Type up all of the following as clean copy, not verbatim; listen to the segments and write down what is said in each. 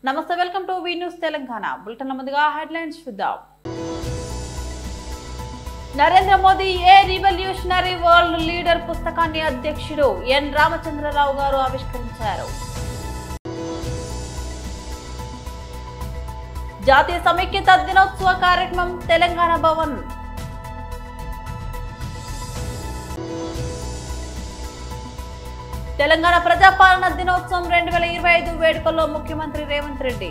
నమస్తే, welcome to V news Telangana. Bulletin ముందుగా headlines చూద్దాం. Narendra Modi a revolutionary world leader పుస్తకాన్ని అధ్యక్షుడు ఎన్ రామచంద్రరావు గారు ఆవిష్కరించారు. జాతీయ సమైక్యత దినోత్సవ కార్యక్రమం తెలంగాణ భవన్. తెలంగాణ ప్రజాపాలన దినోత్సవం 2025 వేడుకల్లో ముఖ్యమంత్రి రేవంత్ రెడ్డి.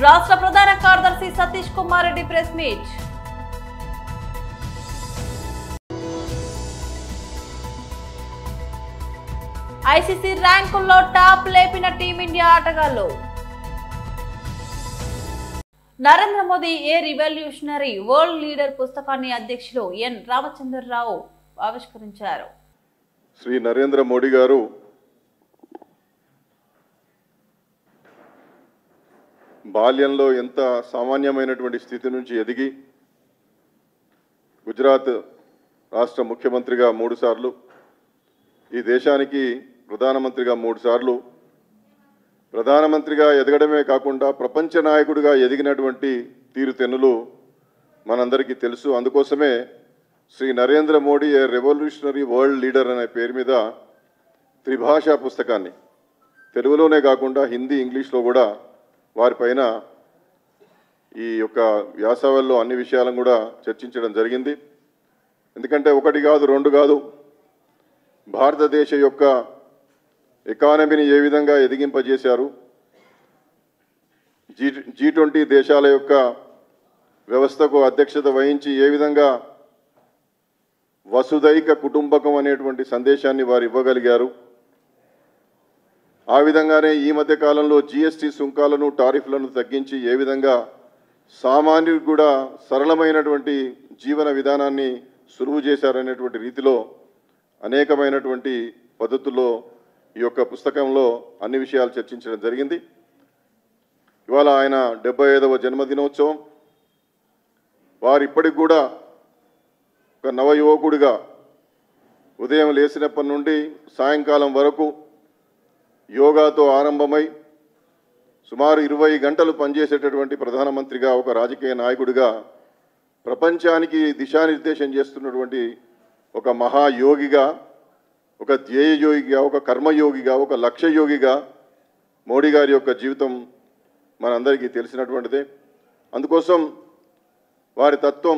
రాష్ట్ర ప్రధాన కార్యదర్శి Satish Kumar Reddy press meet. ICC ర్యాంకుల్లో టాప్ లేపిన టీమిండియా ఆటగాళ్లు. Narendra Modi a revolutionary world leader పుస్తకాన్ని అధ్యక్షులు ఎన్ రామచంద్రరావు ఆవిష్కరించారు. శ్రీ నరేంద్ర మోడీ గారు బాల్యంలో ఎంత సామాన్యమైనటువంటి స్థితి నుంచి ఎదిగి గుజరాత్ రాష్ట్ర ముఖ్యమంత్రిగా 3 సార్లు, ఈ దేశానికి ప్రధానమంత్రిగా 3 సార్లు, ప్రధానమంత్రిగా ఎదగడమే కాకుండా ప్రపంచ నాయకుడిగా ఎదిగినటువంటి తీరుతెన్నులు మనందరికీ తెలుసు. అందుకోసమే Shri Narendra Modi a revolutionary world leader అనే పేరు మీద త్రిభాషా పుస్తకాన్ని తెలుగులోనే కాకుండా హిందీ, ఇంగ్లీష్లో కూడా వారిపైన ఈ యొక్క వ్యాసావల్లో అన్ని విషయాలను కూడా చర్చించడం జరిగింది. ఎందుకంటే 1 కాదు 2 కాదు, భారతదేశ యొక్క ఎకానమీని ఏ విధంగా ఎదిగింపజేశారు, G20 దేశాల యొక్క వ్యవస్థకు అధ్యక్షత వహించి ఏ విధంగా వసుదైక కుటుంబకం అనేటువంటి సందేశాన్ని వారు ఇవ్వగలిగారు. ఆ విధంగానే ఈ మధ్య కాలంలో GST సుంకాలను, టారిఫ్లను తగ్గించి ఏ విధంగా సామాన్యుడికి కూడా సరళమైనటువంటి జీవన విధానాన్ని సులువు చేశారనేటువంటి రీతిలో అనేకమైనటువంటి పద్ధతుల్లో ఈ యొక్క పుస్తకంలో అన్ని విషయాలు చర్చించడం జరిగింది. ఇవాళ ఆయన 75వ జన్మదినోత్సవం. వారు ఇప్పటికి కూడా ఒక నవయువకుడిగా ఉదయం లేచినప్పటి నుండి సాయంకాలం వరకు యోగాతో ఆరంభమై సుమారు 20 గంటలు పనిచేసేటటువంటి ప్రధానమంత్రిగా, ఒక రాజకీయ నాయకుడిగా ప్రపంచానికి దిశానిర్దేశం చేస్తున్నటువంటి ఒక మహాయోగిగా, ఒక ధ్యేయయోగిగా, ఒక కర్మయోగిగా, ఒక లక్ష్యయోగిగా మోడీ గారి యొక్క జీవితం మనందరికీ తెలిసినటువంటిదే. అందుకోసం వారి తత్వం,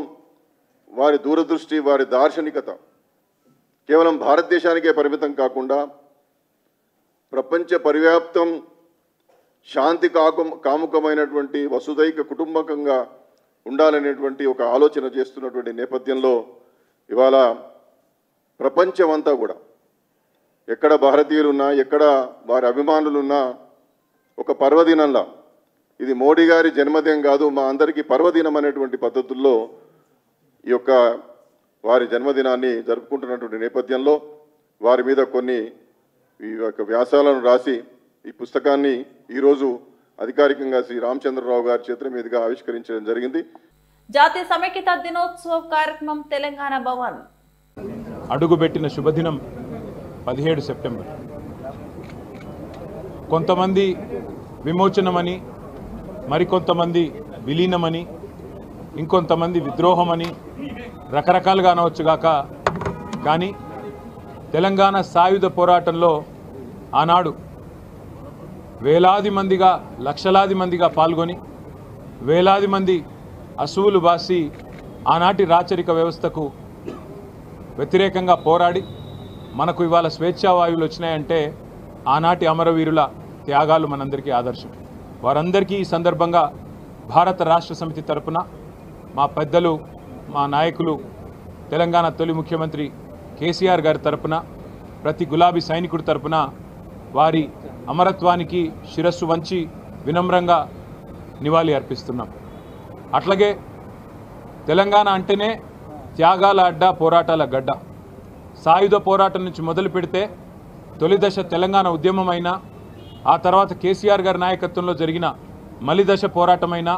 వారి దూరదృష్టి, వారి దార్శనికత కేవలం భారతదేశానికే పరిమితం కాకుండా ప్రపంచ పరివ్యాప్తం శాంతి కాముకమైనటువంటి వసుదైక కుటుంబకంగా ఉండాలనేటువంటి ఒక ఆలోచన చేస్తున్నటువంటి నేపథ్యంలో ఇవాళ ప్రపంచమంతా కూడా ఎక్కడ భారతీయులున్నా, ఎక్కడ వారి అభిమానులున్నా ఒక పర్వదినంలా, ఇది మోడీ గారి జన్మదినం కాదు, మా అందరికీ పర్వదినం అనేటువంటి పద్ధతుల్లో ఈ యొక్క వారి జన్మదినాన్ని జరుపుకుంటున్నటువంటి నేపథ్యంలో వారి మీద కొన్ని ఈ యొక్క వ్యాసాలను రాసి ఈ పుస్తకాన్ని ఈరోజు అధికారికంగా శ్రీ రామచంద్రరావు గారి చేతుల మీదుగా ఆవిష్కరించడం జరిగింది. జాతీయ సమైక్యత దినోత్సవ కార్యక్రమం తెలంగాణ భవన్. అడుగుపెట్టిన శుభదినం 17 సెప్టెంబర్. కొంతమంది విమోచనమని, మరికొంతమంది విలీనమని, ఇంకొంతమంది విద్రోహమని రకరకాలుగా అనవచ్చుగాక, కానీ తెలంగాణ సాయుధ పోరాటంలో ఆనాడు వేలాది మందిగా, లక్షలాది మందిగా పాల్గొని వేలాది మంది అసువులు బాసి ఆనాటి రాచరిక వ్యవస్థకు వ్యతిరేకంగా పోరాడి మనకు ఇవాళ స్వేచ్ఛావాయువులు వచ్చినాయంటే ఆనాటి అమరవీరుల త్యాగాలు మనందరికీ ఆదర్శం. వారందరికీ ఈ సందర్భంగా భారత రాష్ట్ర సమితి తరపున మా పెద్దలు, మా నాయకులు, తెలంగాణ తొలి ముఖ్యమంత్రి కేసీఆర్ గారి తరపున, ప్రతి గులాబీ సైనికుడి తరపున వారి అమరత్వానికి శిరస్సు వంచి వినమ్రంగా నివాళి అర్పిస్తున్నాం. అట్లాగే తెలంగాణ అంటేనే త్యాగాల అడ్డ, పోరాటాల గడ్డ. సాయుధ పోరాటం నుంచి మొదలు పెడితే తొలి దశ తెలంగాణ ఉద్యమమైనా, ఆ తర్వాత కేసీఆర్ గారి నాయకత్వంలో జరిగిన మలిదశ పోరాటమైనా,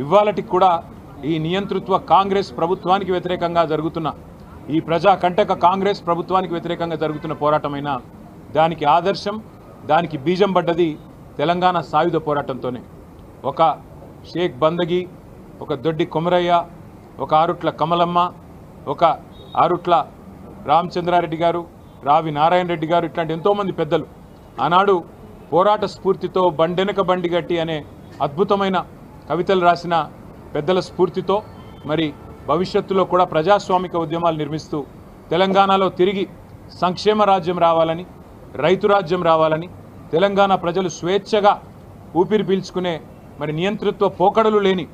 ఇవాళటికి కూడా ఈ నియంతృత్వ కాంగ్రెస్ ప్రభుత్వానికి వ్యతిరేకంగా జరుగుతున్న ఈ ప్రజా కంటక కాంగ్రెస్ ప్రభుత్వానికి వ్యతిరేకంగా జరుగుతున్న పోరాటమైనా దానికి ఆదర్శం, దానికి బీజం పడ్డది తెలంగాణ సాయుధ పోరాటంతోనే. ఒక షేక్ బందగి, ఒక దొడ్డి కొమరయ్య, ఒక ఆరుట్ల కమలమ్మ, ఒక ఆరుట్ల రామచంద్రారెడ్డి గారు, రావి నారాయణ రెడ్డి గారు, ఇట్లాంటి ఎంతోమంది పెద్దలు ఆనాడు పోరాట స్ఫూర్తితో బండెనక బండి గట్టి అనే అద్భుతమైన కవితలు రాసిన పెద్దల స్ఫూర్తితో మరి భవిష్యత్తులో కూడా ప్రజాస్వామిక ఉద్యమాలు నిర్మిస్తూ తెలంగాణలో తిరిగి సంక్షేమ రాజ్యం రావాలని, రైతు రాజ్యం రావాలని, తెలంగాణ ప్రజలు స్వేచ్ఛగా ఊపిరి పీల్చుకునే మరి నియంతృత్వ పోకడలు లేని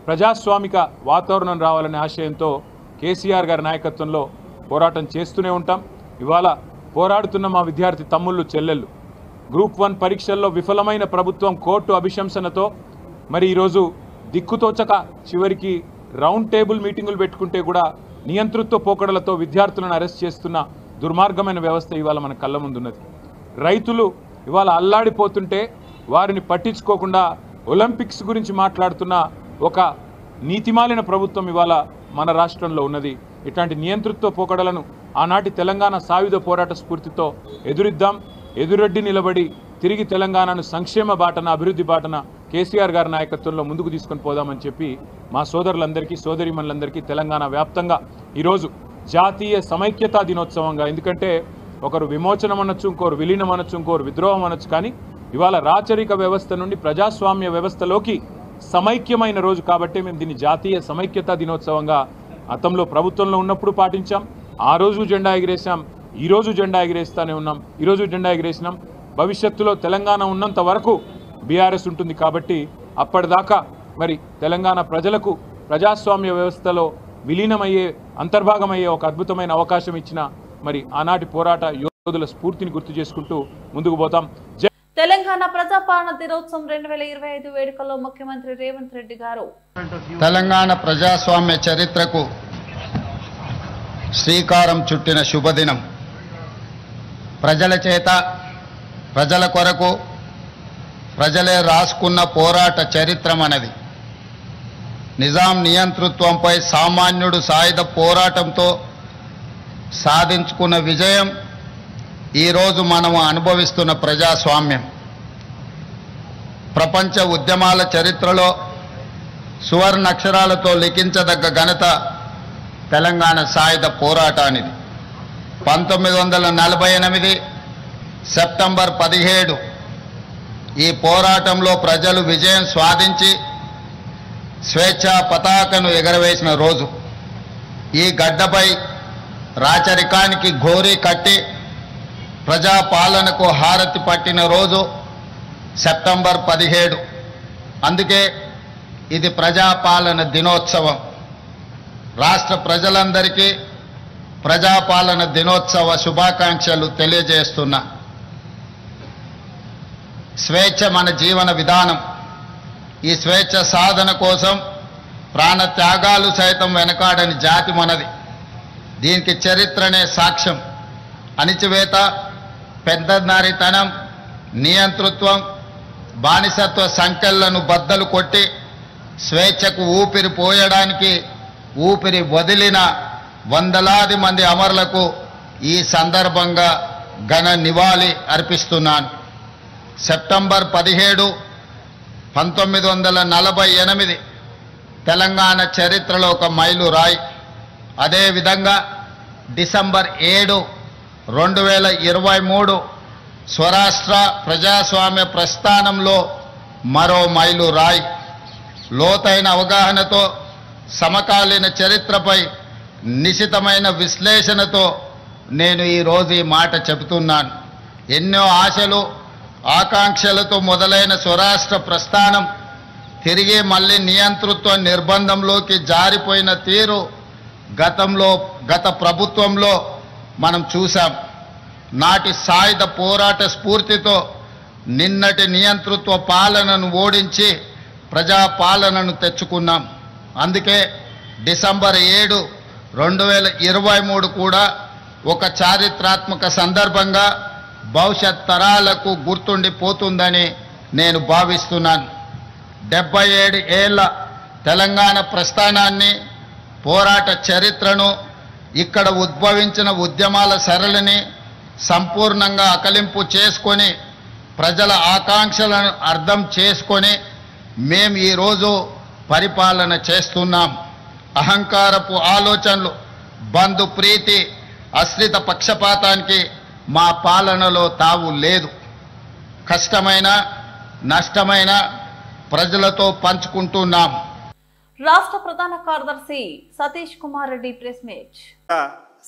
ప్రజాస్వామిక వాతావరణం రావాలనే ఆశయంతో కేసీఆర్ గారి నాయకత్వంలో పోరాటం చేస్తూనే ఉంటాం. ఇవాళ పోరాడుతున్న మా విద్యార్థి తమ్ముళ్ళు చెల్లెళ్ళు గ్రూప్ 1 పరీక్షల్లో విఫలమైన ప్రభుత్వం కోర్టు అభిశంసనతో మరి ఈరోజు దిక్కుతోచక చివరికి రౌండ్ టేబుల్ మీటింగులు పెట్టుకుంటే కూడా నియంతృత్వ పోకడలతో విద్యార్థులను అరెస్ట్ చేస్తున్న దుర్మార్గమైన వ్యవస్థ ఇవాళ మన కళ్ళ ముందున్నది. రైతులు ఇవాళ అల్లాడిపోతుంటే వారిని పట్టించుకోకుండా ఒలింపిక్స్ గురించి మాట్లాడుతున్న ఒక నీతిమాలిన ప్రభుత్వం ఇవాళ మన రాష్ట్రంలో ఉన్నది. ఇట్లాంటి నియంతృత్వ పోకడలను ఆనాటి తెలంగాణ సాయుధ పోరాట స్ఫూర్తితో ఎదురిద్దాం. ఎదురొడ్డి నిలబడి తిరిగి తెలంగాణను సంక్షేమ బాటన, అభివృద్ధి బాటన కేసీఆర్ గారి నాయకత్వంలో ముందుకు తీసుకొని పోదామని చెప్పి మా సోదరులందరికీ, సోదరిమణులందరికీ తెలంగాణ వ్యాప్తంగా ఈరోజు జాతీయ సమైక్యతా దినోత్సవంగా, ఎందుకంటే ఒకరు విమోచనం అనొచ్చు, ఇంకోరు విలీనం అనొచ్చు, ఇంకోరు విద్రోహం అనొచ్చు, కానీ ఇవాళ రాచరిక వ్యవస్థ నుండి ప్రజాస్వామ్య వ్యవస్థలోకి సమైక్యమైన రోజు కాబట్టి మేము దీన్ని జాతీయ సమైక్యతా దినోత్సవంగా గతంలో ప్రభుత్వంలో ఉన్నప్పుడు పాటించాం. ఆ రోజు జెండా ఎగిరేసాం, ఈరోజు జెండా ఎగిరేస్తూనే ఉన్నాం, ఈరోజు జెండా ఎగిరేసినాం. భవిష్యత్తులో తెలంగాణ ఉన్నంత వరకు బీఆర్ఎస్ ఉంటుంది కాబట్టి అప్పటిదాకా మరి తెలంగాణ ప్రజలకు ప్రజాస్వామ్య వ్యవస్థలో విలీనమయ్యే, అంతర్భాగమయ్యే ఒక అద్భుతమైన అవకాశం ఇచ్చిన మరి ఆనాటి పోరాట యోధుల స్ఫూర్తిని గుర్తు చేసుకుంటూ ముందుకు పోతాం. తెలంగాణ ప్రజాపాలన దినోత్సవం 2025 వేడుకల్లో ముఖ్యమంత్రి రేవంత్ రెడ్డి గారు తెలంగాణ ప్రజాస్వామ్య చరిత్రకు శ్రీకారం చుట్టిన శుభదినం. ప్రజల చేత, ప్రజల కొరకు ప్రజలే రాసుకున్న పోరాట చరిత్ర మనది. నిజాం నియంతృత్వంపై సామాన్యుడు సాయుధ పోరాటంతో సాధించుకున్న విజయం ఈరోజు మనము అనుభవిస్తున్న ప్రజాస్వామ్యం. ప్రపంచ ఉద్యమాల చరిత్రలో సువర్ణ అక్షరాలతో లిఖించదగ్గ ఘనత తెలంగాణ సాయుధ పోరాటానిది. 1948 సెప్టెంబర్ 17 ఈ పోరాటంలో ప్రజలు విజయం సాధించి స్వేచ్ఛా పతాకను ఎగరవేసిన రోజు. ఈ గడ్డపై రాచరికానికి ఘోరీ కట్టి ప్రజాపాలనకు హారతి పట్టిన రోజు సెప్టెంబర్ 17. అందుకే ఇది ప్రజాపాలన దినోత్సవం. రాష్ట్ర ప్రజలందరికీ ప్రజాపాలన దినోత్సవ శుభాకాంక్షలు తెలియజేస్తున్నా. స్వేచ్ఛ మన జీవన విధానం. ఈ స్వేచ్ఛ సాధన కోసం ప్రాణ త్యాగాలు సైతం వెనకాడని జాతి మనది. దీనికి చరిత్రనే సాక్ష్యం. అణిచివేత, పెద్దనారితనం, నియంతృత్వం, బానిసత్వ సంకెళ్లను బద్దలు కొట్టి స్వేచ్ఛకు ఊపిరి పోయడానికి ఊపిరి వదిలిన వందలాది మంది అమరులకు ఈ సందర్భంగా ఘన నివాళి అర్పిస్తున్నాను. సెప్టెంబర్ 17, 1948 తెలంగాణ చరిత్రలో ఒక మైలురాయి. అదేవిధంగా డిసెంబర్ 7, 2023 స్వరాష్ట్ర ప్రజాస్వామ్య ప్రస్థానంలో మరో మైలురాయి. లోతైన అవగాహనతో, సమకాలీన చరిత్రపై నిశితమైన విశ్లేషణతో నేను ఈరోజు ఈ మాట చెబుతున్నాను. ఎన్నో ఆశలు, ఆకాంక్షలతో మొదలైన స్వరాష్ట్ర ప్రస్థానం తిరిగి మళ్ళీ నియంతృత్వ నిర్బంధంలోకి జారిపోయిన తీరు గత ప్రభుత్వంలో మనం చూసాం. నాటి సాయుధ పోరాట స్ఫూర్తితో నిన్నటి నియంతృత్వ పాలనను ఓడించి ప్రజాపాలనను తెచ్చుకున్నాం. అందుకే డిసెంబర్ 7, 2023 కూడా ఒక చారిత్రాత్మక సందర్భంగా భవిష్యత్ తరాలకు గుర్తుండిపోతుందని నేను భావిస్తున్నాను. 77 ఏళ్ల తెలంగాణ ప్రస్థానాన్ని, పోరాట చరిత్రను ఇక్కడ ఉద్భవించిన ఉద్యమాల సరళిని సంపూర్ణంగా అకలింపు చేసుకొని ప్రజల ఆకాంక్షలను అర్థం చేసుకొని మేము ఈరోజు పరిపాలన చేస్తున్నాం. అహంకారపు ఆలోచనలు, బంధు ప్రీతి, అశ్రిత పక్షపాతానికి మా పాలనలో తావు లేదు. కష్టమైన నష్టమైన ప్రజలతో పంచుకుంటున్నాం. రాష్ట్ర ప్రధాన కార్యదర్శి సతీష్ కుమార్ రెడ్డి ప్రెస్ మీట్.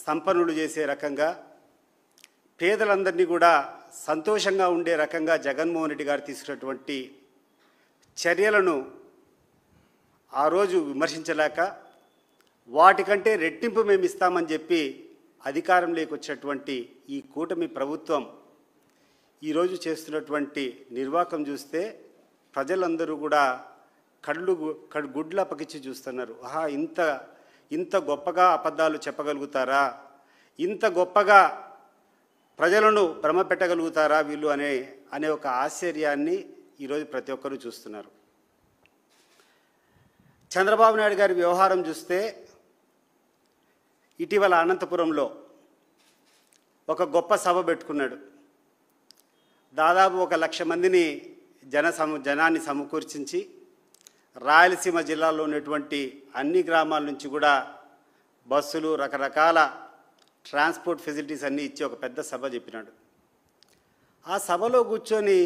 సంపన్నులు చేసే రకంగా, పేదలందరినీ కూడా సంతోషంగా ఉండే రకంగా జగన్మోహన్ రెడ్డి గారు తీసుకున్నటువంటి చర్యలను ఆ రోజు విమర్శించలేక వాటికంటే రెట్టింపు మేము ఇస్తామని చెప్పి అధికారంలోకి వచ్చినటువంటి ఈ కూటమి ప్రభుత్వం ఈరోజు చేస్తున్నటువంటి నిర్వాకం చూస్తే ప్రజలందరూ కూడా గుడ్ల పకిచ్చి చూస్తున్నారు. ఆహా, ఇంత గొప్పగా అబద్ధాలు చెప్పగలుగుతారా, ఇంత గొప్పగా ప్రజలను భ్రమ పెట్టగలుగుతారా వీళ్ళు అనే ఒక ఆశ్చర్యాన్ని ఈరోజు ప్రతి ఒక్కరూ చూస్తున్నారు. చంద్రబాబు నాయుడు గారి వ్యవహారం చూస్తే ఇటీవల అనంతపురంలో ఒక గొప్ప సభ పెట్టుకున్నాడు. దాదాపు 1,00,000 మందిని జనాన్ని సమకూర్చించి రాయలసీమ జిల్లాలో ఉన్నటువంటి అన్ని గ్రామాల నుంచి కూడా బస్సులు, రకరకాల ట్రాన్స్పోర్ట్ ఫెసిలిటీస్ అన్నీ ఇచ్చి ఒక పెద్ద సభ చెప్పినాడు. ఆ సభలో కూర్చొని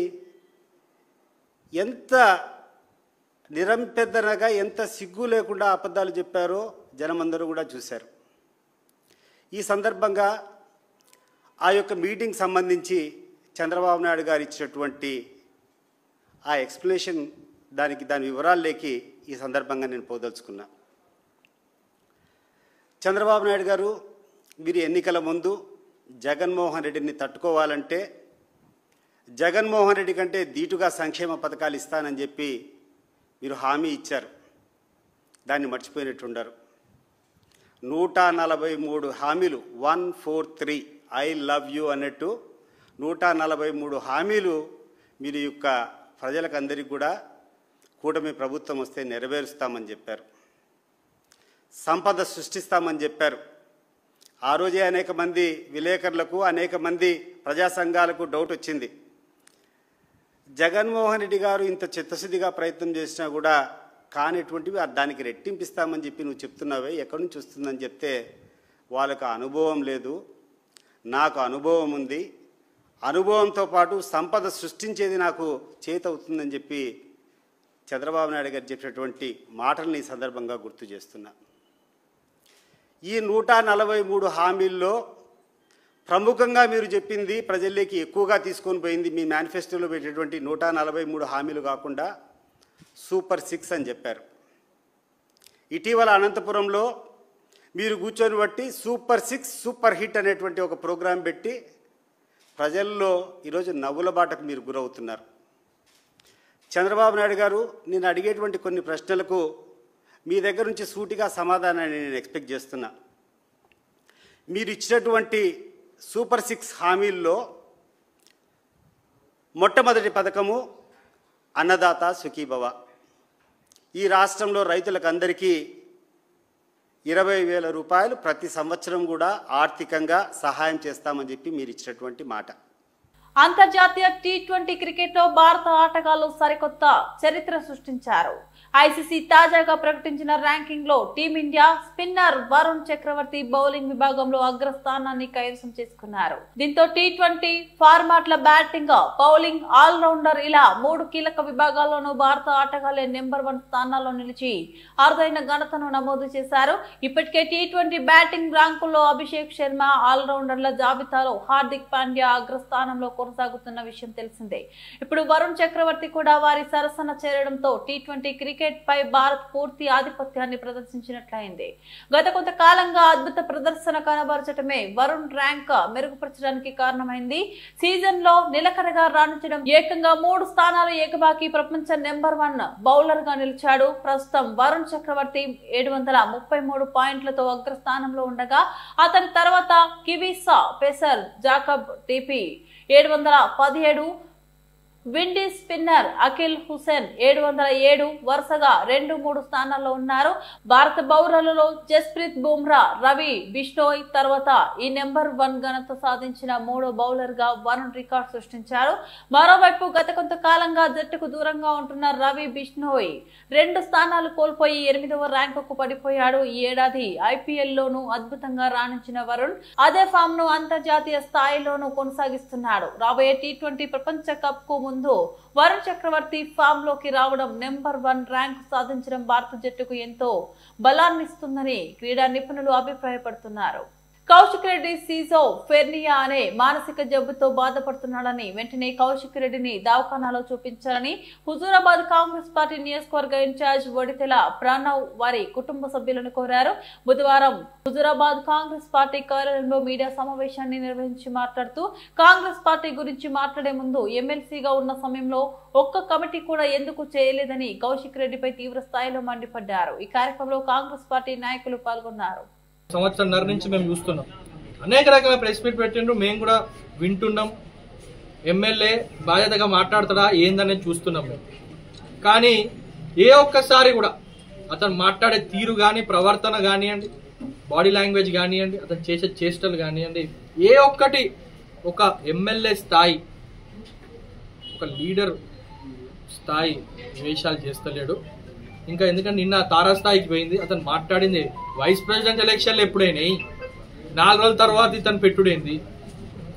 ఎంత నిరంపెద్దనగా, ఎంత సిగ్గు లేకుండా అబద్ధాలు చెప్పారో జనమందరూ కూడా చూశారు. ఈ సందర్భంగా ఆ యొక్క మీటింగ్ సంబంధించి చంద్రబాబు నాయుడు గారు ఇచ్చినటువంటి ఆ ఎక్స్ప్లెనేషన్, దాని వివరాల్లోకి ఈ సందర్భంగా నేను పోదలుచుకున్నా. చంద్రబాబు నాయుడు గారు, మీరు ఎన్నికల ముందు జగన్మోహన్ రెడ్డిని తట్టుకోవాలంటే జగన్మోహన్ రెడ్డి కంటే ధీటుగా సంక్షేమ పథకాలు ఇస్తానని చెప్పి మీరు హామీ ఇచ్చారు. దాన్ని మర్చిపోయినట్టున్నారు. 143 హామీలు, 143 ఐ లవ్ యూ అన్నట్టు 143 హామీలు మీరు యొక్క ప్రజలకు అందరికీ కూడా కూటమి ప్రభుత్వం వస్తే నెరవేరుస్తామని చెప్పారు. సంపద సృష్టిస్తామని చెప్పారు. ఆ రోజే అనేక మంది విలేకరులకు, అనేక మంది ప్రజా సంఘాలకు డౌట్ వచ్చింది. జగన్మోహన్ రెడ్డి గారు ఇంత చిత్తశుద్ధిగా ప్రయత్నం చేసినా కూడా కానిటువంటివి దానికి రెట్టింపిస్తామని చెప్పి నువ్వు చెప్తున్నావే, ఎక్కడి నుంచి వస్తుందని చెప్తే వాళ్ళకు అనుభవం లేదు, నాకు అనుభవం ఉంది, అనుభవంతో పాటు సంపద సృష్టించేది నాకు చేతవుతుందని చెప్పి చంద్రబాబు నాయుడు గారు చెప్పినటువంటి మాటల్ని ఈ సందర్భంగా గుర్తు చేస్తున్నా. ఈ 143 హామీల్లో ప్రముఖంగా మీరు చెప్పింది, ప్రజల్లోకి ఎక్కువగా తీసుకొని పోయింది, మీ మేనిఫెస్టోలో పెట్టేటువంటి 143 హామీలు కాకుండా సూపర్ 6 అని చెప్పారు. ఇటీవల అనంతపురంలో మీరు కూర్చొని బట్టి సూపర్ 6 సూపర్ హిట్ అనేటువంటి ఒక ప్రోగ్రాం పెట్టి ప్రజల్లో ఈరోజు నవ్వుల బాటకు మీరు గురవుతున్నారు. చంద్రబాబు నాయుడు గారు, నేను అడిగేటువంటి కొన్ని ప్రశ్నలకు మీ దగ్గర నుంచి సూటిగా సమాధానాన్ని నేను ఎక్స్పెక్ట్ చేస్తున్నా. మీరు ఇచ్చినటువంటి సూపర్ 6 హామీల్లో మొట్టమొదటి పథకము అన్నదాత సుఖీభవ. ఈ రాష్ట్రంలో రైతులకు అందరికీ 20,000 రూపాయలు ప్రతి సంవత్సరం కూడా ఆర్థికంగా సహాయం చేస్తామని చెప్పి మీరు ఇచ్చినటువంటి మాట. అంతర్జాతీయ టీ20 క్రికెట్లో భారత ఆటగాళ్లు సరికొత్త చరిత్ర సృష్టించారు. ఐసీసీ తాజాగా ప్రకటించిన ర్యాంకింగ్ లో టీమిండియా స్పిన్నర్ వరుణ్ చక్రవర్తి బౌలింగ్ విభాగంలో అగ్రస్థానాన్ని కైవసం చేసుకున్నారు. దీంతో టీ20 ఫార్మాట్ల బ్యాటింగ్, బౌలింగ్, ఆల్రౌండర్ ఇలా 3 కీలక విభాగాల్లోనూ భారత ఆటగాళ్లే నెంబర్ 1 స్థానాల్లో నిలిచి అరుదైన ఘనతను నమోదు చేశారు. ఇప్పటికే టీ20 బ్యాటింగ్ ర్యాంకుల్లో అభిషేక్ శర్మ, ఆల్రౌండర్ల జాబితాలో హార్దిక్ పాండ్యా అగ్రస్థానంలో కొనసాగుతున్న విషయం తెలిసిందే. ఇప్పుడు వరుణ్ చక్రవర్తి కూడా వారి సరసన చేరడంతో టీ20 క్రికెట్ పై భారత్ పూర్తి ఆధిపత్యాన్ని ప్రదర్శించినట్లయింది. గత కొంతకాలంగా అద్భుత ప్రదర్శన కనబరచడమే వరుణ్ ర్యాంక్ మెరుగుపరచడానికి కారణమైంది. సీజన్ లో నిలకడగా రాణించడం, ఏకంగా 3 స్థానాలు ఏకబాకి ప్రపంచ నెంబర్ 1 బౌలర్ గా నిలిచాడు. ప్రస్తుతం వరుణ్ చక్రవర్తి 733 పాయింట్లతో అగ్రస్థానంలో ఉండగా అతని తర్వాత కివీస్ పేసర్ జాకబ్ టీపీ 717, విండీస్ స్పిన్నర్ అఖిల్ హుసేన్ 707 వరుసగా 2-3 స్థానాల్లో ఉన్నారు. భారత బౌలర్లలో జస్ప్రీత్ బుమ్రా, రవి బిష్ణోయ్ తర్వాత ఈ నెంబర్ 1 ఘనత సాధించిన 3వ బౌలర్ గా వరుణ్ రికార్డు సృష్టించారు. మరోవైపు గత కొంతకాలంగా జట్టుకు దూరంగా ఉంటున్న రవి బిష్ణోయ్ 2 స్థానాలు కోల్పోయి 8వ ర్యాంకుకు పడిపోయాడు. ఈ ఏడాది IPL లోనూ అద్భుతంగా రాణించిన వరుణ్ అదే ఫామ్ ను అంతర్జాతీయ స్థాయిలోనూ కొనసాగిస్తున్నాడు. రాబోయే T20 ప్రపంచ కప్ కు ముందు వరుణ్ చక్రవర్తి ఫామ్ లోకి రావడం నెంబర్ 1 ర్యాంకు సాధించడం భారత జట్టుకు ఎంతో బలాన్నిస్తుందని క్రీడా నిపుణులు అభిప్రాయపడుతున్నారు. కౌశిక్ రెడ్డి సీజో ఫెర్నియా అనే మానసిక జబ్బుతో బాధపడుతున్నాడని వెంటనే కౌశిక్ రెడ్డిని దవాఖానాలో చూపించాలని హుజూరాబాద్ కాంగ్రెస్ పార్టీ నియోజకవర్గ ఇన్ఛార్జ్ వడితెల ప్రణవ్ వారి కుటుంబ సభ్యులను కోరారు. బుధవారం హుజూరాబాద్ కాంగ్రెస్ పార్టీ కార్యాలయంలో మీడియా సమావేశాన్ని నిర్వహించి మాట్లాడుతూ కాంగ్రెస్ పార్టీ గురించి మాట్లాడే ముందు ఎమ్మెల్సీగా ఉన్న సమయంలో ఒక్క కమిటీ కూడా ఎందుకు చేయలేదని కౌశిక్ రెడ్డిపై తీవ్ర స్థాయిలో మండిపడ్డారు. ఈ కార్యక్రమంలో కాంగ్రెస్ పార్టీ నాయకులు పాల్గొన్నారు. సంవత్సరంన్నర నుంచి మేము చూస్తున్నాం, అనేక రకాల ప్రెస్ మీట్ పెట్టిండ్రు, మేము కూడా వింటున్నాం. ఎమ్మెల్యే బాధ్యతగా మాట్లాడతాడా ఏందనేది చూస్తున్నాం మేము. కానీ ఏ ఒక్కసారి కూడా అతను మాట్లాడే తీరు కానీ, ప్రవర్తన కానివ్వండి, బాడీ లాంగ్వేజ్ కానివ్వండి, అతను చేసే చేష్టలు కానివ్వండి, ఏ ఒక్కటి ఒక ఎమ్మెల్యే స్థాయి, ఒక లీడర్ స్థాయి వేషాలు చేస్తలేడు. ఇంకా ఎందుకంటే నిన్న తారాస్థాయికి పోయింది. అతను మాట్లాడింది వైస్ ప్రెసిడెంట్ ఎలక్షన్లు ఎప్పుడైనాయి, 4 రోజుల తర్వాత ఇతను పెట్టుడైంది.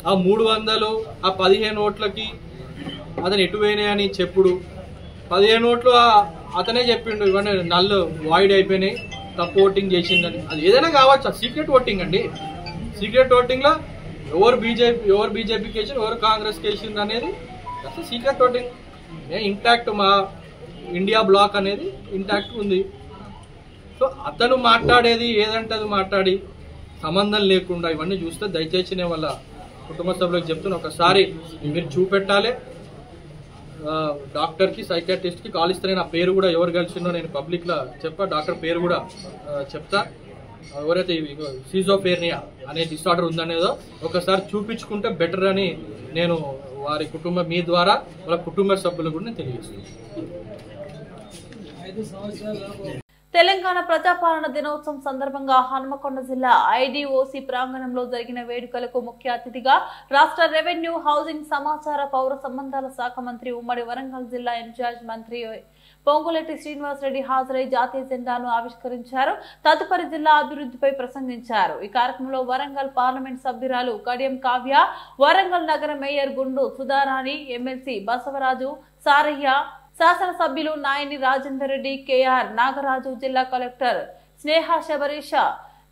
ఆ 300 ఆ 15 ఓట్లకి అతను ఎటు పోయినాయని చెప్పుడు, 15 ఓట్లు అతనే చెప్పిండు ఇవన్నీ నల్లు వాయిడ్ అయిపోయినాయి, తప్పు ఓటింగ్ చేసిందని. అది ఏదైనా కావచ్చు, సీక్రెట్ ఓటింగ్ అండి. సీక్రెట్ ఓటింగ్ లో ఎవరు బీజేపీకి వేసింది, ఎవరు కాంగ్రెస్కి వేసింది అనేది అసలు సీక్రెట్ ఓటింగ్. ఇంటాక్ట్ మా ఇండియా బ్లాక్ అనేది ఇంటాక్ట్ ఉంది. సో అతను మాట్లాడేది ఏదంటే అది మాట్లాడి సంబంధం లేకుండా ఇవన్నీ చూస్తే దయచేసి నేను వాళ్ళ కుటుంబ సభ్యులకు చెప్తున్నా, ఒకసారి మీరు చూపెట్టాలి. డాక్టర్కి, సైకాట్రిస్ట్కి కాల్ ఇస్తే నా పేరు కూడా ఎవరు కలిసిందో నేను పబ్లిక్లో చెప్పా, డాక్టర్ పేరు కూడా చెప్తా. ఎవరైతే సీజోఫెర్నియా అనే డిసార్డర్ ఉందనేదో ఒకసారి చూపించుకుంటే బెటర్ అని నేను వారి కుటుంబం మీ ద్వారా వాళ్ళ కుటుంబ సభ్యులు కూడా నేను తెలియజేస్తున్నాను. తెలంగాణ ప్రజాపాలన దినోత్సవం సందర్భంగా హనుమకొండ జిల్లా IDOC ప్రాంగణంలో జరిగిన వేడుకలకు ముఖ్య అతిథిగా రాష్ట్ర రెవెన్యూ, హౌసింగ్, సమాచార, పౌర సంబంధాల శాఖ మంత్రి, ఉమ్మడి వరంగల్ జిల్లా ఇన్ఛార్జ్ మంత్రి పొంగులేటి శ్రీనివాసరెడ్డి హాజరై జాతీయ జెండాను ఆవిష్కరించారు. తదుపరి జిల్లా అభివృద్ధిపై ప్రసంగించారు. ఈ కార్యక్రమంలో వరంగల్ పార్లమెంట్ సభ్యురాలు కడియం కావ్య, వరంగల్ నగర మేయర్ గుండు సుధారాణి, ఎమ్మెల్సీ బసవరాజు సారయ్య, శాసనసభ్యులు నాయని రాజేందర్ రెడ్డి, KR నాగరాజు, జిల్లా కలెక్టర్ స్నేహ శబరీష,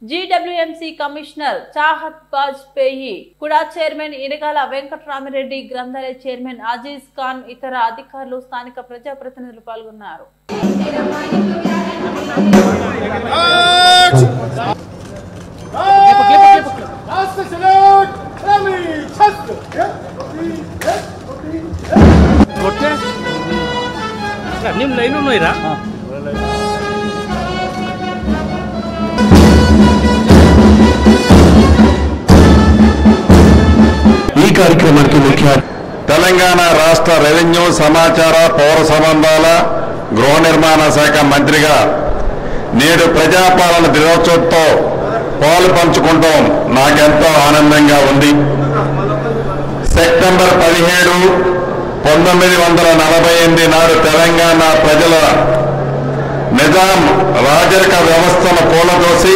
GWMC కమిషనర్ చాహత్ బాజ్పేయి, కుడా చైర్మన్ ఇనగాల వెంకటరామిరెడ్డి, గ్రంథాలయ చైర్మన్ అజీజ్ ఖాన్, ఇతర అధికారులు, స్థానిక ప్రజాప్రతినిధులు పాల్గొన్నారు. ఈ కార్యక్రమానికి ముఖ్య తెలంగాణ రాష్ట్ర రెవెన్యూ, సమాచార, పౌర సంబంధాల, గృహ నిర్మాణ శాఖ మంత్రిగా నేడు ప్రజాపాలన దినోత్సవంతో పాలు పంచుకుంటాం నాకెంతో ఆనందంగా ఉంది. సెప్టెంబర్ 17, 1948 నాడు తెలంగాణ ప్రజల నిజాం రాజరిక వ్యవస్థను కూలదోసి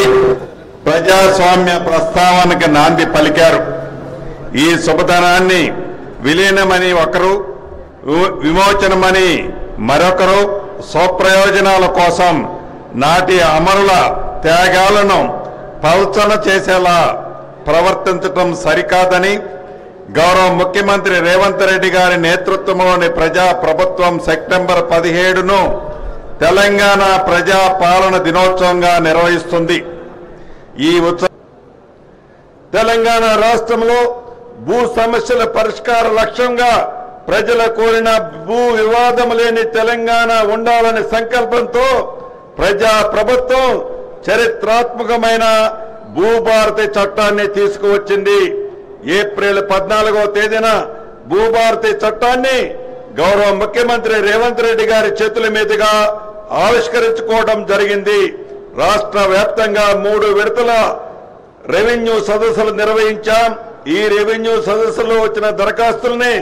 ప్రజాస్వామ్య ప్రస్తావనకి నాంది పలికారు. ఈ శుభదినాన్ని విలీనమని ఒకరు, విమోచనమని మరొకరు స్వప్రయోజనాల కోసం నాటి అమరుల త్యాగాలను పల్చన చేసేలా ప్రవర్తించటం సరికాదని గౌరవ ముఖ్యమంత్రి రేవంత్ రెడ్డి గారి నేతృత్వంలోని ప్రజా ప్రభుత్వం సెప్టెంబర్ 17ను తెలంగాణ ప్రజా పాలన దినోత్సవంగా నిర్వహిస్తుంది. ఈ ఉత్సవం తెలంగాణ రాష్ట్రంలో భూ సమస్యల పరిష్కార లక్ష్యంగా ప్రజల కోరిన భూ వివాదం లేని తెలంగాణ ఉండాలనే సంకల్పంతో ప్రజా ప్రభుత్వం చరిత్రాత్మకమైన భూభారతి చట్టాన్ని తీసుకువచ్చింది. ఏప్రిల్ 14వ తేదీన భూభారతి చట్టాన్ని గౌరవ ముఖ్యమంత్రి రేవంత్ రెడ్డి గారి చేతుల మీదుగా ఆవిష్కరించుకోవడం జరిగింది. రాష్ట్ర వ్యాప్తంగా 3 విడతల రెవెన్యూ సదస్సులు నిర్వహించాం. ఈ రెవెన్యూ సదస్సులో వచ్చిన దరఖాస్తుల్ని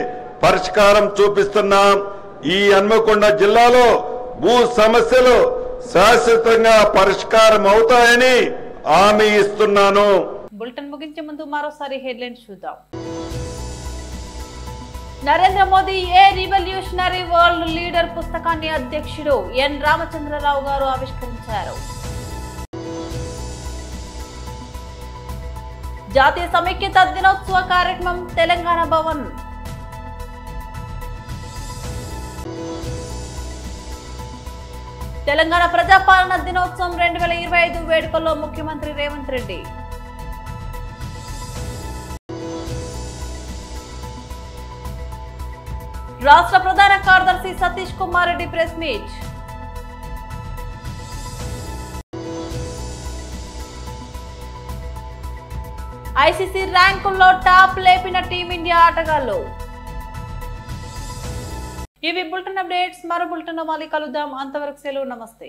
పరిష్కారం చూపిస్తున్నాం. ఈ హన్మకొండ జిల్లాలో భూ సమస్యలు శాశ్వతంగా పరిష్కారం అవుతాయని హామీ ఇస్తున్నాను. బులెటిన్ ముగించే ముందు మరోసారి హెడ్లైన్స్ చూద్దాం. Narendra Modi a revolutionary world leader పుస్తకాన్ని అధ్యక్షుడు ఎన్ రామచంద్రరావు గారు ఆవిష్కరించారు. జాతీయ సమైక్యత దినోత్సవ కార్యక్రమం తెలంగాణ భవన్. తెలంగాణ ప్రజాపాలన దినోత్సవం 2025 వేడుకల్లో ముఖ్యమంత్రి రేవంత్ రెడ్డి. రాష్ట్ర ప్రధాన కార్యదర్శి Satish Kumar Reddy press meet. ICC ర్యాంకుల్లో టాప్ లేపిన టీమిండియా ఆటగాళ్లు. ఇవి బులెటిన్ అప్డేట్స్. మరో బులెటిన్ లో మళ్ళీ కలుద్దాం. అంతవరకు సెలవు. నమస్తే.